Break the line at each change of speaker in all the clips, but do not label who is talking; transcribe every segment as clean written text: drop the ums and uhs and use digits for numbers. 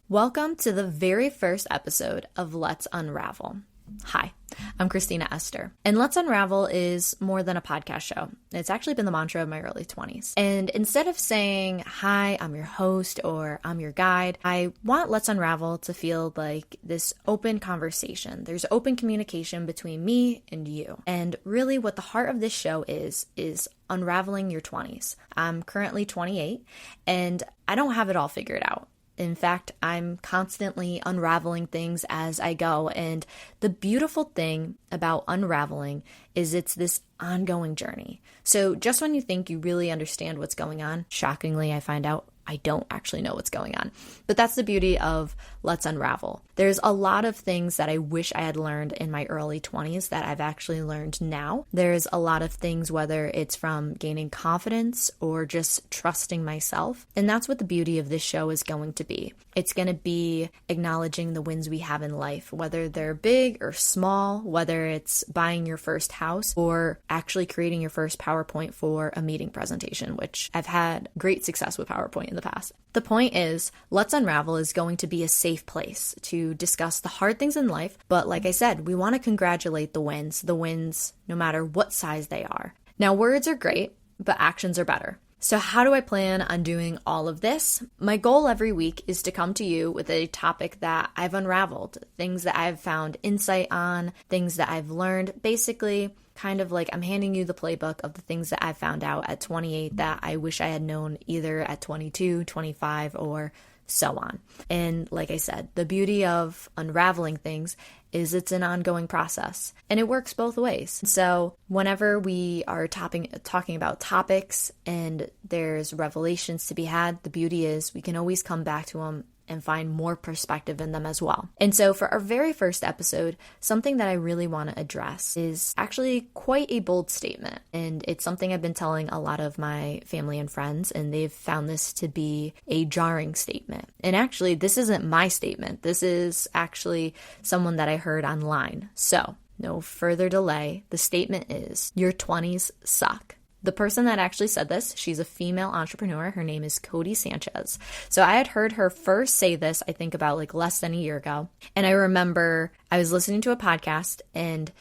Welcome to the very first episode of Let's Unravel. Hi, I'm Christina Esther, and Let's Unravel is more than a podcast show. It's actually been the mantra of my early 20s. And instead of saying, hi, I'm your host or I'm your guide, I want Let's Unravel to feel like this open conversation. There's open communication between me and you. And really what the heart of this show is unraveling your 20s. I'm currently 28, and I don't have it all figured out. In fact, I'm constantly unraveling things as I go. And the beautiful thing about unraveling is it's this ongoing journey. So just when you think you really understand what's going on, shockingly, I find out I don't actually know what's going on. But that's the beauty of Let's Unravel. There's a lot of things that I wish I had learned in my early 20s that I've actually learned now. There's a lot of things, whether it's from gaining confidence or just trusting myself. And that's what the beauty of this show is going to be. It's going to be acknowledging the wins we have in life, whether they're big or small, whether it's buying your first house or actually creating your first PowerPoint for a meeting presentation, which I've had great success with PowerPoint in the past. The point is, Let's Unravel is going to be a safe place to discuss the hard things in life. But like I said, we want to congratulate the wins no matter what size they are. Now, words are great, but actions are better. So how do I plan on doing all of this? My goal every week is to come to you with a topic that I've unraveled, things that I've found insight on, things that I've learned, basically kind of like I'm handing you the playbook of the things that I found out at 28 that I wish I had known either at 22, 25, or so on. And like I said, the beauty of unraveling things is it's an ongoing process and it works both ways. So whenever we are talking about topics and there's revelations to be had, the beauty is we can always come back to them and find more perspective in them as well. And so for our very first episode, something that I really want to address is actually quite a bold statement. And it's something I've been telling a lot of my family and friends, and they've found this to be a jarring statement. And actually, this isn't my statement. This is actually someone that I heard online. So no further delay. The statement is, your 20s suck. The person that actually said this, she's a female entrepreneur. Her name is Cody Sanchez. So I had heard her first say this, I think about less than a year ago. And I remember I was listening to a podcast and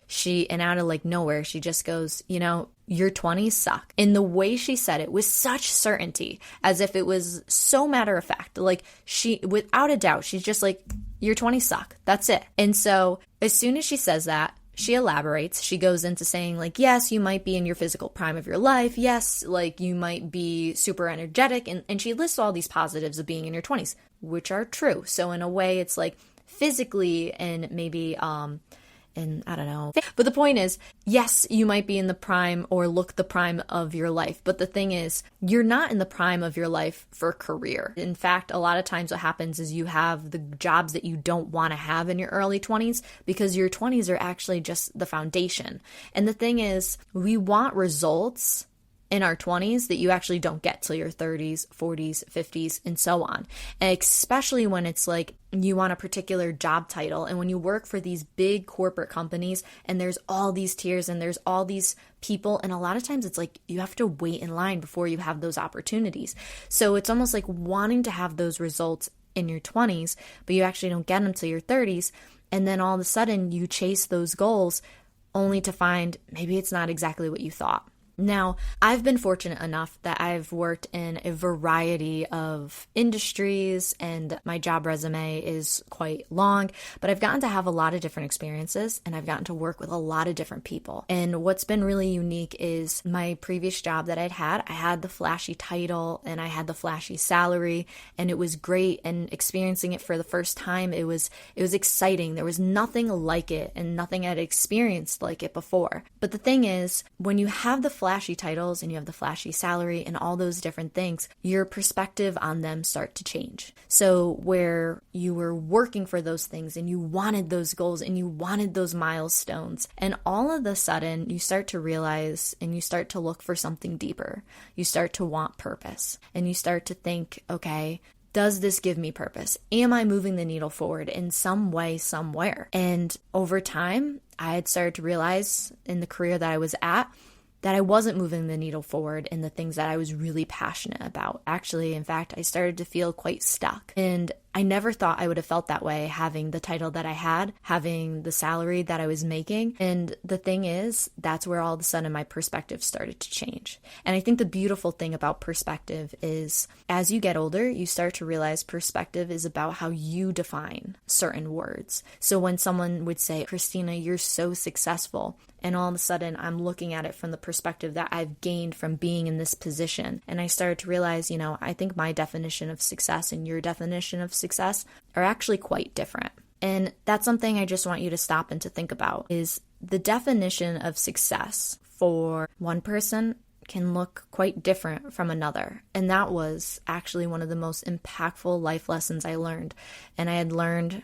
out of nowhere, she just goes, your 20s suck. And the way she said it with such certainty, as if it was so matter of fact, she, without a doubt, she's just like, your 20s suck. That's it. And so as soon as she says that, she elaborates. She goes into saying yes, you might be in your physical prime of your life. Yes, you might be super energetic. And she lists all these positives of being in your 20s, which are true. So in a way, it's physically and maybe, and I don't know. But the point is, yes, you might be in the prime or look the prime of your life. But the thing is, you're not in the prime of your life for career. In fact, a lot of times what happens is you have the jobs that you don't want to have in your early 20s because your 20s are actually just the foundation. And the thing is, we want results in our 20s that you actually don't get till your 30s, 40s, 50s, and so on. And especially when it's you want a particular job title and when you work for these big corporate companies and there's all these tiers and there's all these people, and a lot of times it's you have to wait in line before you have those opportunities. So it's almost like wanting to have those results in your 20s, but you actually don't get them till your 30s. And then all of a sudden you chase those goals only to find maybe it's not exactly what you thought. Now, I've been fortunate enough that I've worked in a variety of industries and my job resume is quite long, but I've gotten to have a lot of different experiences and I've gotten to work with a lot of different people. And what's been really unique is my previous job that I had the flashy title and I had the flashy salary and it was great, and experiencing it for the first time, it was exciting. There was nothing like it and nothing I'd experienced like it before. But the thing is, when you have the flashy titles and you have the flashy salary and all those different things, your perspective on them start to change. So where you were working for those things and you wanted those goals and you wanted those milestones, and all of a sudden you start to realize and you start to look for something deeper. You start to want purpose and you start to think, okay, does this give me purpose? Am I moving the needle forward in some way, somewhere? And over time, I had started to realize in the career that I was at that I wasn't moving the needle forward in the things that I was really passionate about. Actually, in fact, I started to feel quite stuck. And I never thought I would have felt that way having the title that I had, having the salary that I was making. And the thing is, that's where all of a sudden my perspective started to change. And I think the beautiful thing about perspective is as you get older, you start to realize perspective is about how you define certain words. So when someone would say, Christina, you're so successful, and all of a sudden I'm looking at it from the perspective that I've gained from being in this position. And I started to realize, I think my definition of success and your definition of success are actually quite different. And that's something I just want you to stop and to think about is the definition of success for one person can look quite different from another. And that was actually one of the most impactful life lessons I learned. And I had learned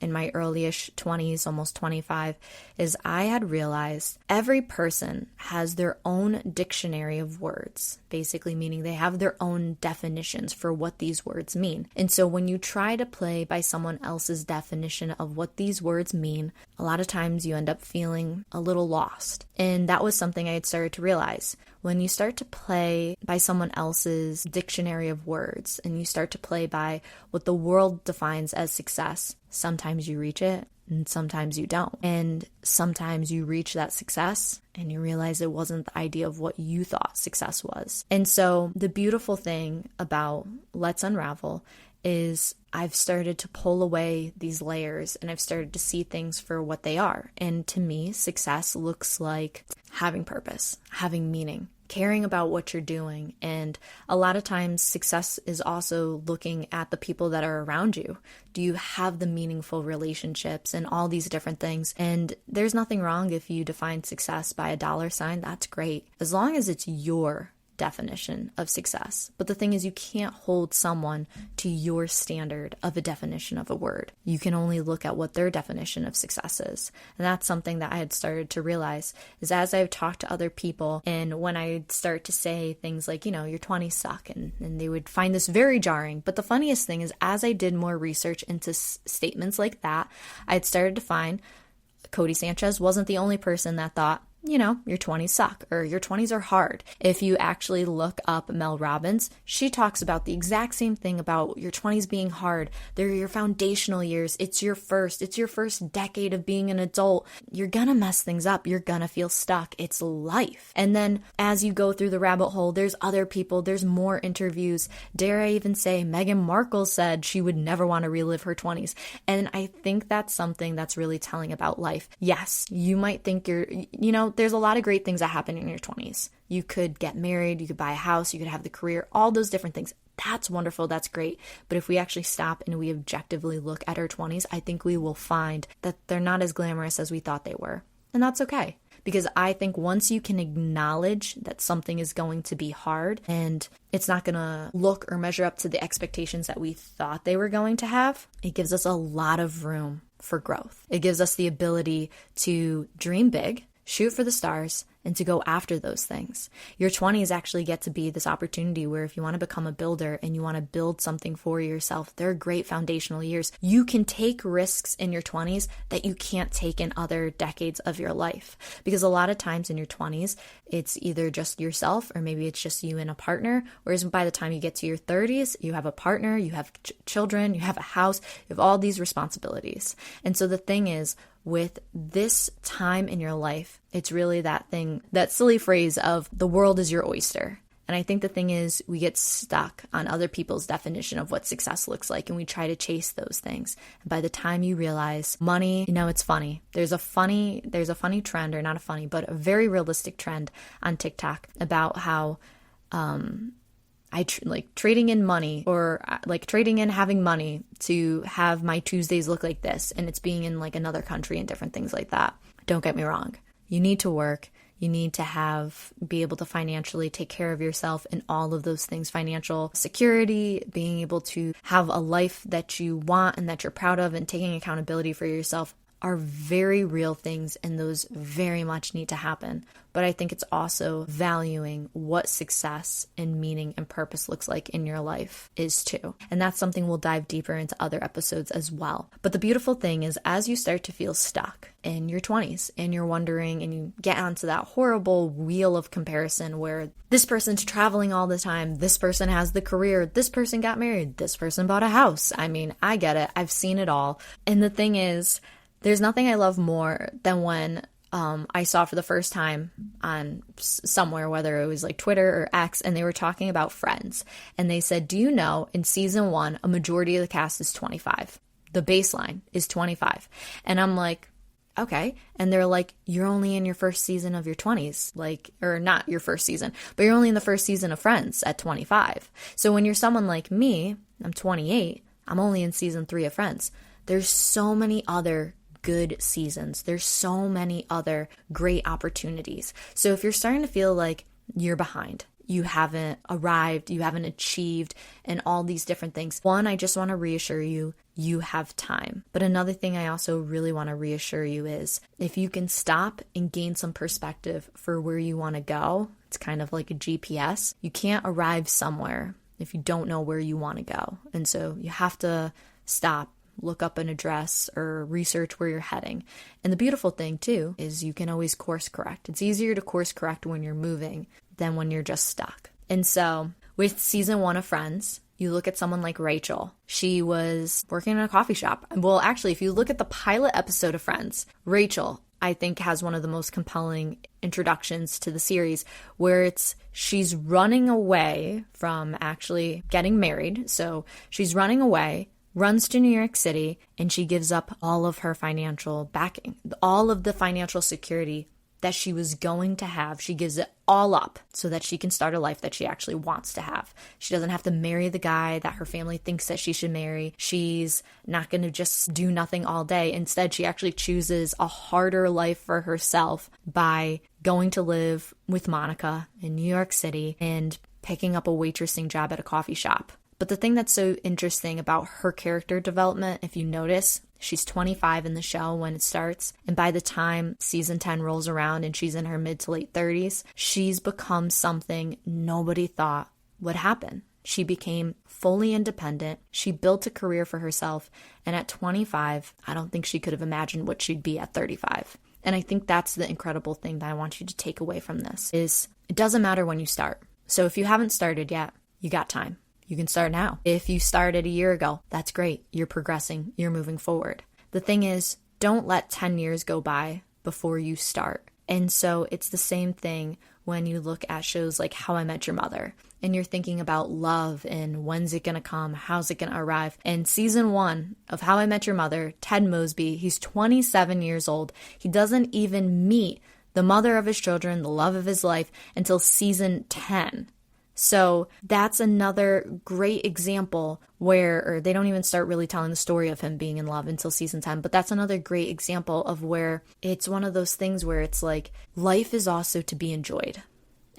in my early-ish 20s, almost 25, is I had realized every person has their own dictionary of words, basically meaning they have their own definitions for what these words mean. And so when you try to play by someone else's definition of what these words mean, a lot of times you end up feeling a little lost. And that was something I had started to realize. When you start to play by someone else's dictionary of words and you start to play by what the world defines as success, sometimes you reach it and sometimes you don't. And sometimes you reach that success and you realize it wasn't the idea of what you thought success was. And so the beautiful thing about Let's Unravel is I've started to pull away these layers and I've started to see things for what they are. And to me, success looks like having purpose, having meaning, caring about what you're doing. And a lot of times success is also looking at the people that are around you. Do you have the meaningful relationships and all these different things? And there's nothing wrong if you define success by a dollar sign. That's great, as long as it's your definition of success. But the thing is, you can't hold someone to your standard of a definition of a word. You can only look at what their definition of success is. And that's something that I had started to realize is as I've talked to other people, and when I start to say things like, your 20s suck, and they would find this very jarring. But the funniest thing is, as I did more research into statements like that, I had started to find Cody Sanchez wasn't the only person that thought, your 20s suck or your 20s are hard. If you actually look up Mel Robbins, she talks about the exact same thing about your 20s being hard. They're your foundational years. It's your first decade of being an adult. You're gonna mess things up. You're gonna feel stuck. It's life. And then as you go through the rabbit hole, there's other people, there's more interviews. Dare I even say Meghan Markle said she would never want to relive her 20s. And I think that's something that's really telling about life. Yes, you might think there's a lot of great things that happen in your 20s. You could get married, you could buy a house, you could have the career, all those different things. That's wonderful, that's great. But if we actually stop and we objectively look at our 20s, I think we will find that they're not as glamorous as we thought they were. And that's okay. Because I think once you can acknowledge that something is going to be hard and it's not going to look or measure up to the expectations that we thought they were going to have, it gives us a lot of room for growth. It gives us the ability to dream big, shoot for the stars, and to go after those things. Your 20s actually get to be this opportunity where if you want to become a builder and you want to build something for yourself, they're great foundational years. You can take risks in your 20s that you can't take in other decades of your life. Because a lot of times in your 20s, it's either just yourself or maybe it's just you and a partner. Whereas by the time you get to your 30s, you have a partner, you have children, you have a house, you have all these responsibilities. And so the thing is, with this time in your life, it's really that thing, that silly phrase of the world is your oyster. And I think the thing is, we get stuck on other people's definition of what success looks like, and we try to chase those things. And by the time you realize money, it's funny. There's a funny trend, or not a funny, but a very realistic trend on TikTok about how trading in money, or trading in having money to have my Tuesdays look like this, and it's being in another country and different things like that. Don't get me wrong. You need to work. You need to be able to financially take care of yourself and all of those things, financial security, being able to have a life that you want and that you're proud of, and taking accountability for yourself. are very real things, and those very much need to happen. But I think it's also valuing what success and meaning and purpose looks like in your life is too. And that's something we'll dive deeper into other episodes as well. But the beautiful thing is, as you start to feel stuck in your 20s and you're wondering and you get onto that horrible wheel of comparison where this person's traveling all the time, this person has the career, this person got married, this person bought a house. I mean, I get it. I've seen it all. And the thing is, there's nothing I love more than when I saw for the first time on somewhere, whether it was like Twitter or X, and they were talking about Friends. And they said, do you know in season 1, a majority of the cast is 25. The baseline is 25. And I'm like, okay. And they're like, you're only in your first season of your 20s, like, or not your first season, but you're only in the first season of Friends at 25. So when you're someone like me, I'm 28, I'm only in season 3 of Friends. There's so many other good seasons. There's so many other great opportunities. So if you're starting to feel like you're behind, you haven't arrived, you haven't achieved, and all these different things, one, I just want to reassure you, you have time. But another thing I also really want to reassure you is if you can stop and gain some perspective for where you want to go, it's kind of like a GPS. You can't arrive somewhere if you don't know where you want to go. And so you have to stop, look up an address, or research where you're heading. And the beautiful thing too is you can always course correct. It's easier to course correct when you're moving than when you're just stuck. And so with season 1 of Friends, you look at someone like Rachel. She was working in a coffee shop. Well, actually, if you look at the pilot episode of Friends, Rachel, I think, has one of the most compelling introductions to the series where she's running away from actually getting married. So she's running away, runs to New York City, and she gives up all of her financial backing, all of the financial security that she was going to have. She gives it all up so that she can start a life that she actually wants to have. She doesn't have to marry the guy that her family thinks that she should marry. She's not going to just do nothing all day. Instead, she actually chooses a harder life for herself by going to live with Monica in New York City and picking up a waitressing job at a coffee shop. But the thing that's so interesting about her character development, if you notice, she's 25 in the show when it starts. And by the time season 10 rolls around and she's in her mid to late 30s, she's become something nobody thought would happen. She became fully independent. She built a career for herself. And at 25, I don't think she could have imagined what she'd be at 35. And I think that's the incredible thing that I want you to take away from this is it doesn't matter when you start. So if you haven't started yet, you got time. You can start now. If you started a year ago, that's great. You're progressing. You're moving forward. The thing is, don't let 10 years go by before you start. And so it's the same thing when you look at shows like How I Met Your Mother and you're thinking about love and when's it going to come? How's it going to arrive? And season 1 of How I Met Your Mother, Ted Mosby, he's 27 years old. He doesn't even meet the mother of his children, the love of his life, until season 10. So that's another great example where they don't even start really telling the story of him being in love until season 10. But that's another great example of where it's one of those things where it's like life is also to be enjoyed.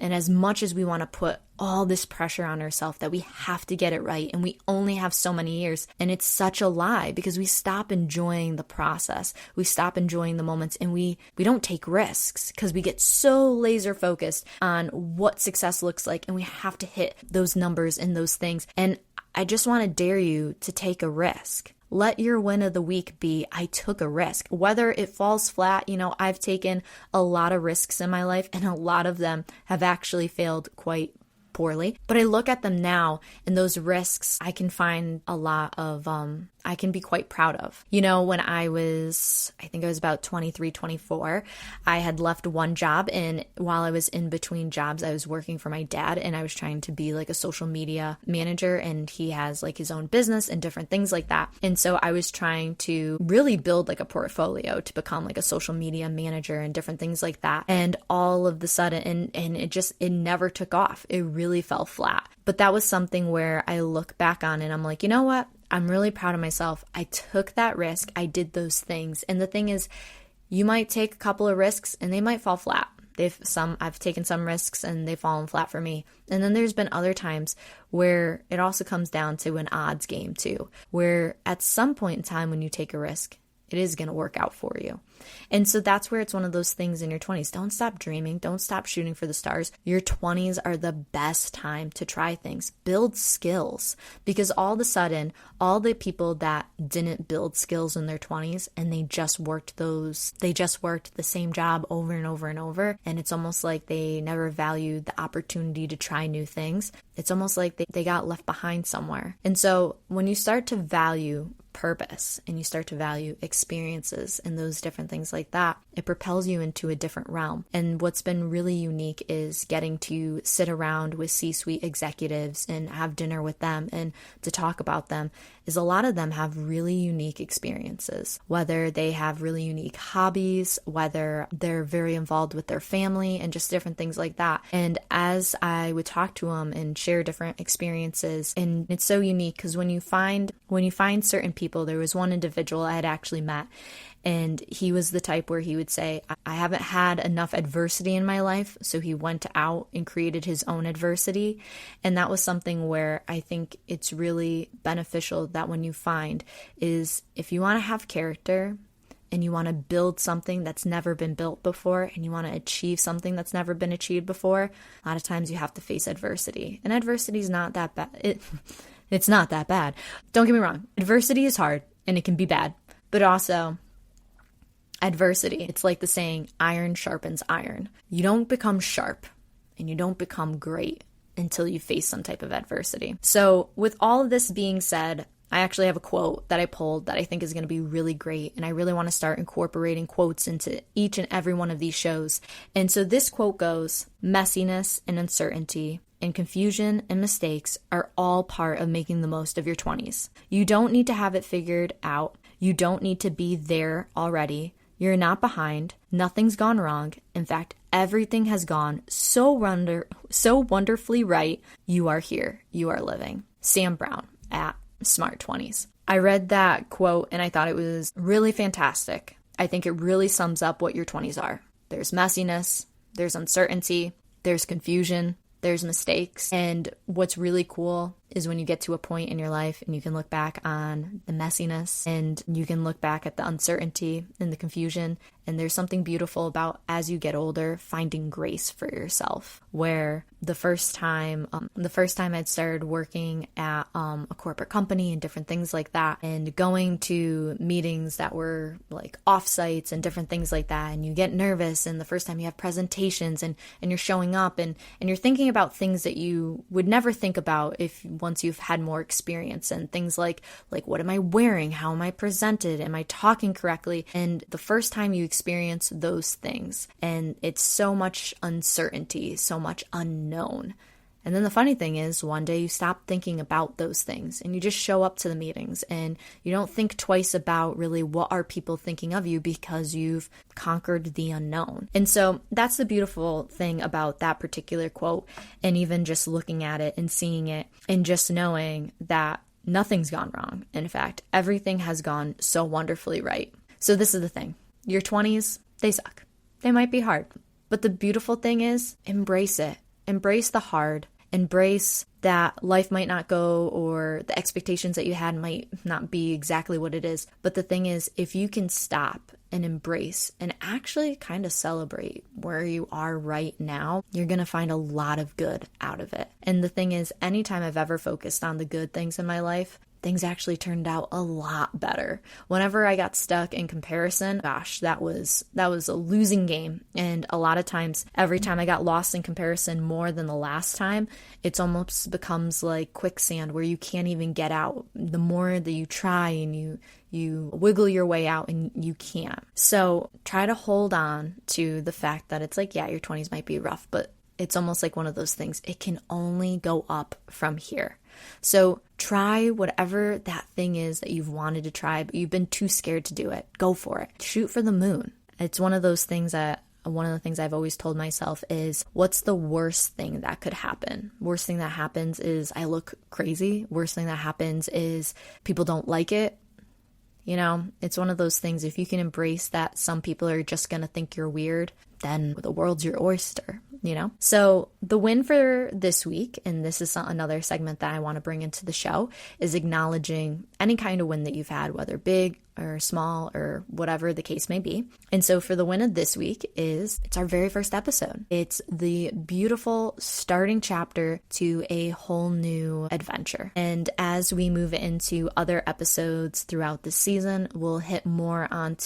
And as much as we want to put all this pressure on ourselves that we have to get it right and we only have so many years, and it's such a lie because we stop enjoying the process. We stop enjoying the moments and we don't take risks because we get so laser focused on what success looks like and we have to hit those numbers and those things. And I just want to dare you to take a risk. Let your win of the week be, I took a risk. Whether it falls flat, I've taken a lot of risks in my life and a lot of them have actually failed quite poorly. But I look at them now and those risks, I can find a lot of, I can be quite proud of. When I think I was about 23, 24, I had left one job and while I was in between jobs, I was working for my dad and I was trying to be like a social media manager and he has like his own business and different things like that. And so I was trying to really build like a portfolio to become like a social media manager and different things like that. And all of the sudden, and it never took off. It really fell flat. But that was something where I look back on and I'm like, you know what? I'm really proud of myself. I took that risk. I did those things. And the thing is, you might take a couple of risks and they might fall flat. I've taken some risks and they've fallen flat for me. And then there's been other times where it also comes down to an odds game too, where at some point in time when you take a risk, it is going to work out for you. And so that's where it's one of those things in your 20s. Don't stop dreaming. Don't stop shooting for the stars. Your 20s are the best time to try things. Build skills, because all of a sudden, all the people that didn't build skills in their 20s and they just worked the same job over and over and over. And it's almost like they never valued the opportunity to try new things. It's almost like they got left behind somewhere. And so when you start to value purpose and you start to value experiences and those different things like that, it propels you into a different realm. And what's been really unique is getting to sit around with C-suite executives and have dinner with them and to talk about them, is a lot of them have really unique experiences, whether they have really unique hobbies, whether they're very involved with their family and just different things like that. And as I would talk to them and share different experiences, and it's so unique because when you find certain people, there was one individual I had actually met, and he was the type where he would say, I haven't had enough adversity in my life. So he went out and created his own adversity. And that was something where I think it's really beneficial that when you find is if you want to have character and you want to build something that's never been built before and you want to achieve something that's never been achieved before, a lot of times you have to face adversity. And adversity is not that bad. It's not that bad. Don't get me wrong. Adversity is hard and it can be bad, but also adversity, it's like the saying, iron sharpens iron. You don't become sharp and you don't become great until you face some type of adversity. So with all of this being said, I actually have a quote that I pulled that I think is going to be really great. And I really want to start incorporating quotes into each and every one of these shows. And so this quote goes, messiness and uncertainty and confusion and mistakes are all part of making the most of your 20s. You don't need to have it figured out. You don't need to be there already. You're not behind. Nothing's gone wrong. In fact, everything has gone so wonderfully right. You are here. You are living. Sam Brown at Smart 20s. I read that quote and I thought it was really fantastic. I think it really sums up what your 20s are. There's messiness, there's uncertainty, there's confusion, there's mistakes. And what's really cool is when you get to a point in your life and you can look back on the messiness and you can look back at the uncertainty and the confusion. And there's something beautiful about, as you get older, finding grace for yourself. Where the first time I'd started working at a corporate company and different things like that, and going to meetings that were like offsites and different things like that, and you get nervous, and the first time you have presentations and you're showing up and you're thinking about things that you would never think about if once you've had more experience, and things like what am I wearing? How am I presented? Am I talking correctly? And the first time you experience those things, and it's so much uncertainty, so much unknown. And then the funny thing is, one day you stop thinking about those things and you just show up to the meetings and you don't think twice about really what are people thinking of you, because you've conquered the unknown. And so that's the beautiful thing about that particular quote, and even just looking at it and seeing it and just knowing that nothing's gone wrong. In fact, everything has gone so wonderfully right. So this is the thing. Your 20s, they suck. They might be hard. But the beautiful thing is, embrace it. Embrace the hard. Embrace that life might not go, or the expectations that you had might not be exactly what it is. But the thing is, if you can stop and embrace and actually kind of celebrate where you are right now, you're going to find a lot of good out of it. And the thing is, anytime I've ever focused on the good things in my life, things actually turned out a lot better. Whenever I got stuck in comparison, gosh, that was a losing game. And a lot of times, every time I got lost in comparison more than the last time, it's almost becomes like quicksand where you can't even get out. The more that you try and you wiggle your way out, and you can't. So try to hold on to the fact that it's like, yeah, your 20s might be rough, but it's almost like one of those things. It can only go up from here. So try whatever that thing is that you've wanted to try, but you've been too scared to do it. Go for it. Shoot for the moon. It's one of those things that, one of the things I've always told myself is, what's the worst thing that could happen? Worst thing that happens is I look crazy. Worst thing that happens is people don't like it. You know, it's one of those things. If you can embrace that some people are just going to think you're weird, then the world's your oyster. you know? So the win for this week, and this is another segment that I want to bring into the show, is acknowledging any kind of win that you've had, whether big or small or whatever the case may be. And so for the win of this week it's our very first episode. It's the beautiful starting chapter to a whole new adventure. And as we move into other episodes throughout the season, we'll hit more on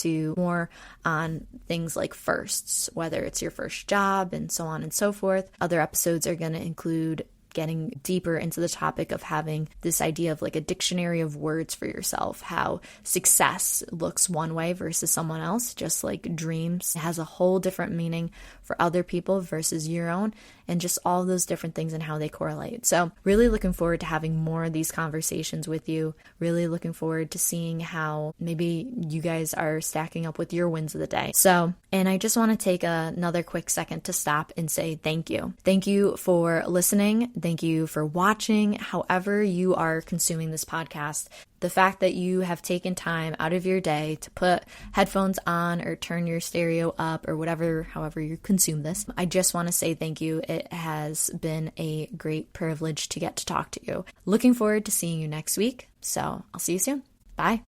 things like firsts, whether it's your first job and so on and so forth. Other episodes are going to include getting deeper into the topic of having this idea of like a dictionary of words for yourself, how success looks one way versus someone else, just like dreams has a whole different meaning for other people versus your own, and just all those different things and how they correlate. So really looking forward to having more of these conversations with you, really looking forward to seeing how maybe you guys are stacking up with your wins of the day. So, and I just want to take another quick second to stop and say thank you. Thank you for listening. Thank you for watching, however you are consuming this podcast. The fact that you have taken time out of your day to put headphones on or turn your stereo up or however you consume this, I just want to say thank you. It has been a great privilege to get to talk to you. Looking forward to seeing you next week. So I'll see you soon. Bye.